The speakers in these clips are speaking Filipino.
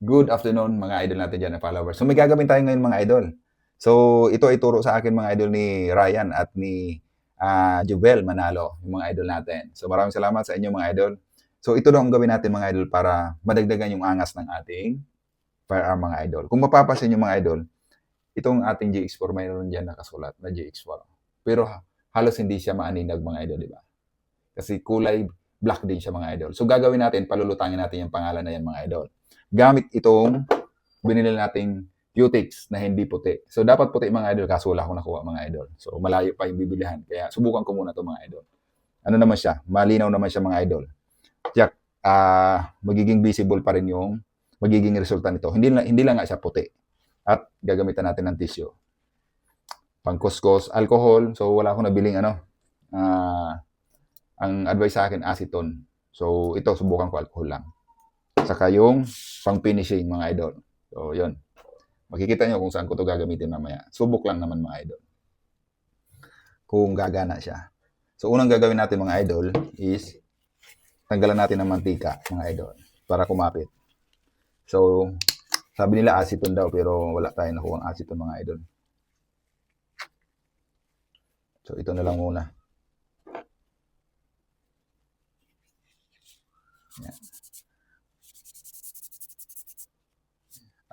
Good afternoon mga idol natin diyan na followers. So may gagawin tayo ngayon mga idol. So ito ay turo sa akin mga idol ni Ryan at ni Jovel Manalo, yung mga idol natin. So maraming salamat sa inyo mga idol. So ito daw ang gawin natin mga idol para madagdagan yung angas ng ating firearm mga idol. Kung mapapansin nyo mga idol, itong ating GX4 mayroon diyan nakasulat na GX4. Pero halos hindi siya maaninag mga idol, di ba? Kasi kulay black din siya mga idol. So gagawin natin, palulutangin natin yung pangalan na yan mga idol. Gamit itong binili nating Qtix na hindi puti. So dapat puti mga idol, kaso wala akong nakuha mga idol. So malayo pa yung bibilihan. Kaya subukan ko muna to mga idol. Ano naman siya? Malinaw naman siya mga idol. Tiyak, magiging visible pa rin yung magiging resulta nito. Hindi lang nga siya puti. At gagamitan natin ng tissue. Pangkuskus, alcohol. So wala akong nabiling ang advice sa akin, acetone. So ito, subukan ko alcohol lang. Saka yung pang-finishing mga idol. So yun. Makikita nyo kung saan ko ito gagamitin mamaya. Subok lang naman mga idol. Kung gagana siya. So unang gagawin natin mga idol is tanggalan natin ng mantika mga idol para kumapit. So sabi nila acetone daw pero wala tayong nakuha ang acetone mga idol. So ito na lang muna. Yan.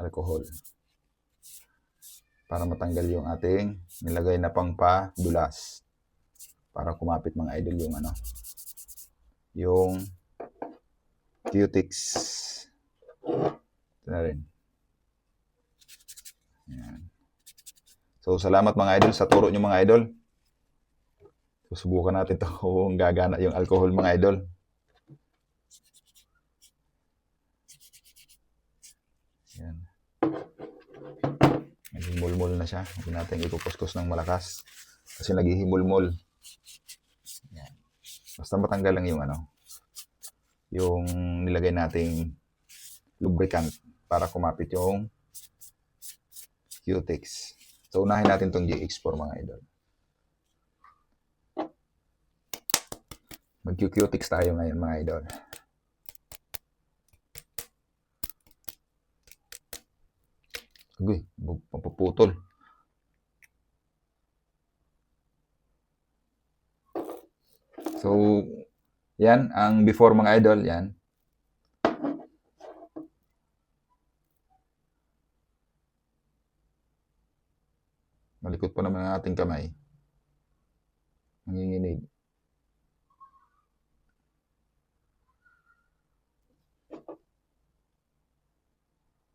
Alcohol. Para matanggal yung ating nilagay na pangpadulas. Para kumapit mga idol yung yung Qtix. Ito na rin. Yan. So salamat mga idol sa turo nyo mga idol. Susubukan natin ito kung gagana yung alcohol mga idol. Yan. Naghimulmul na siya. Hindi natin ipupuskos ng malakas. Kasi naghihimulmul. Yan. Basta matanggal lang yung nilagay nating lubricant para kumapit yung Qtix. So unahin natin itong GX4 mga idol. Mag-Qtix tayo ngayon mga idol. Uy, mapuputol. So, yan ang before mga idol, yan. Malikot pa naman ang ating kamay. Nanginginig.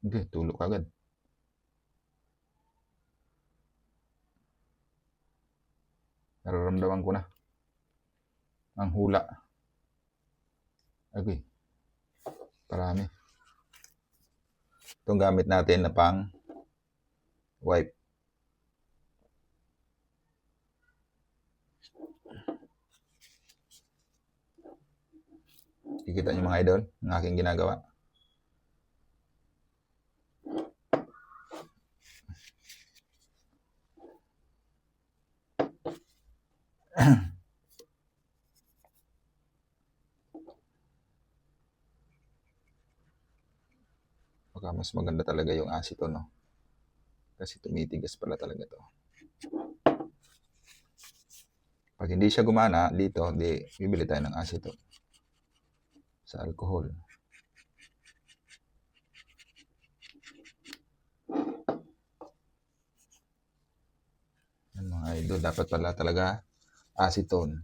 Okay, tulog agad. Nararamdaman ko na ang hula. Okay. Parami. Itong gamit natin na pang wipe. Kikita nyo mga idol, ang aking ginagawa. Baka mas maganda talaga yung acetone, no? Kasi tumitigas pala talaga to. Pag hindi siya gumana dito, di bibili tayo ng acetone sa alcohol. Yan mga idol, dapat pala talaga acetone.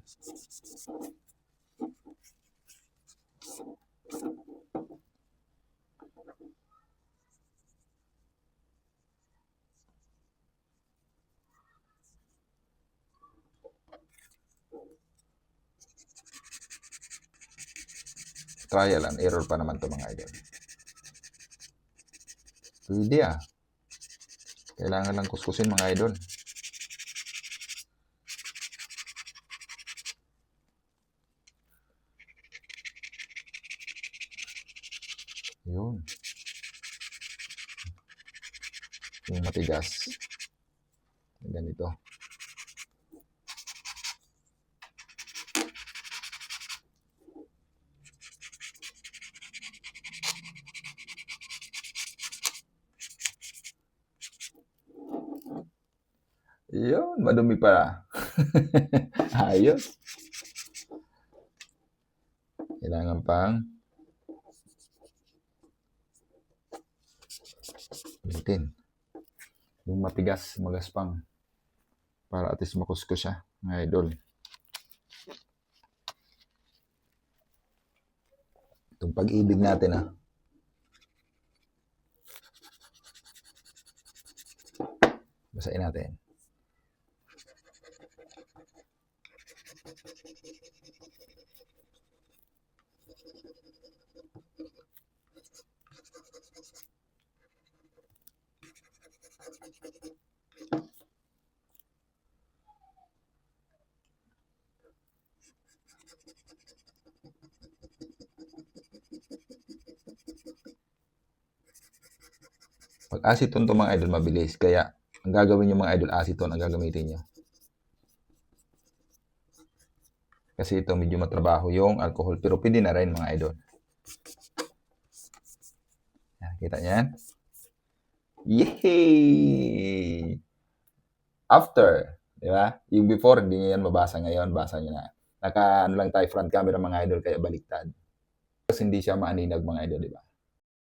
Trial and error pa naman to mga idol. Pwede Kailangan lang kuskusin mga idol. Yun. Yung matigas. Ganito. Yun, madumi pa. Ayos. Kailangan pang ulitin. Yung matigas, magaspang. Para at least makusko siya, mga idol. Itong pag-ibig natin, basahin natin. Pag acetone to mga idol, mabilis. Kaya, ang gagawin nyo mga idol, acetone ang gagamitin nyo. Kasi ito medyo matrabaho yung alcohol. Pero pwede na rin mga idol. Yan, kita nyo yan? Yay! After. Di ba? Yung before, hindi nyo yan mabasa ngayon. Basa nyo na. Naka, lang tayo front camera mga idol, kaya baliktad. Kasi hindi siya maaninag mga idol, di ba?